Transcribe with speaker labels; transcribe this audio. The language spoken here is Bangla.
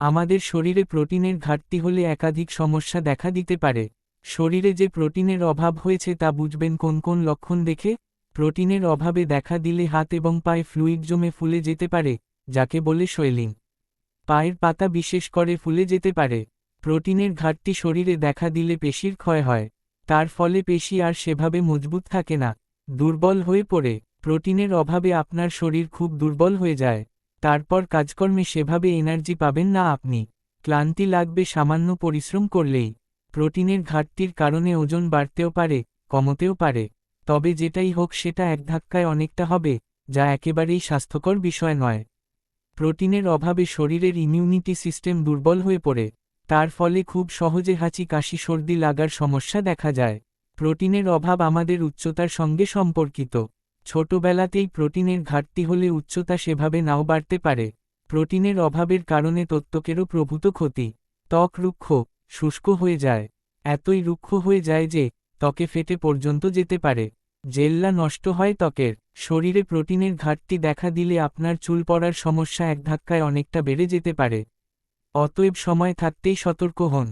Speaker 1: আমাদের শরীরে প্রোটিনের ঘাটতি হলে একাধিক সমস্যা দেখা দিতে পারে। শরীরে যে প্রোটিনের অভাব হয়েছে তা বুঝবেন কোন কোন লক্ষণ দেখে? প্রোটিনের অভাবে দেখা দিলে হাত এবং পায়ে ফ্লুইড জমে ফুলে যেতে পারে, যাকে বলে সোয়েলিং। পায়ের পাতা বিশেষ করে ফুলে যেতে পারে। প্রোটিনের ঘাটতি শরীরে দেখা দিলে পেশির ক্ষয় হয়। তার ফলে পেশি আর সেভাবে মজবুত থাকে না, দুর্বল হয়ে পড়ে। প্রোটিনের অভাবে আপনার শরীর খুব দুর্বল হয়ে যায়। তারপর কাজকর্মে সেভাবে এনার্জি পাবেন না আপনি। ক্লান্তি লাগবে সামান্য পরিশ্রম করলেই। প্রোটিনের ঘাটতির কারণে ওজন বাড়তেও পারে, কমতেও পারে। তবে যেটাই হোক সেটা এক ধাক্কায় অনেকটা হবে, যা একেবারেই স্বাস্থ্যকর বিষয় নয়। প্রোটিনের অভাবে শরীরের ইমিউনিটি সিস্টেম দুর্বল হয়ে পড়ে। তার ফলে খুব সহজে হাঁচি কাশি সর্দি লাগার সমস্যা দেখা যায়। প্রোটিনের অভাব আমাদের উচ্চতার সঙ্গে সম্পর্কিত। ছোটবেলাতেই প্রোটিনের ঘাটতি হলে উচ্চতা সেভাবে নাও বাড়তে পারে। প্রোটিনের অভাবের কারণে ত্বকেরও প্রভূত ক্ষতি। ত্বক রুক্ষ, শুষ্ক হয়ে যায়। এতই রুক্ষ হয়ে যায় যে ত্বকে ফেটে পর্যন্ত যেতে পারে। জেল্লা নষ্ট হয় ত্বকের। শরীরে প্রোটিনের ঘাটতি দেখা দিলে আপনার চুল পড়ার সমস্যা এক ধাক্কায় অনেকটা বেড়ে যেতে পারে। অতএব সময় থাকতেই সতর্ক হন।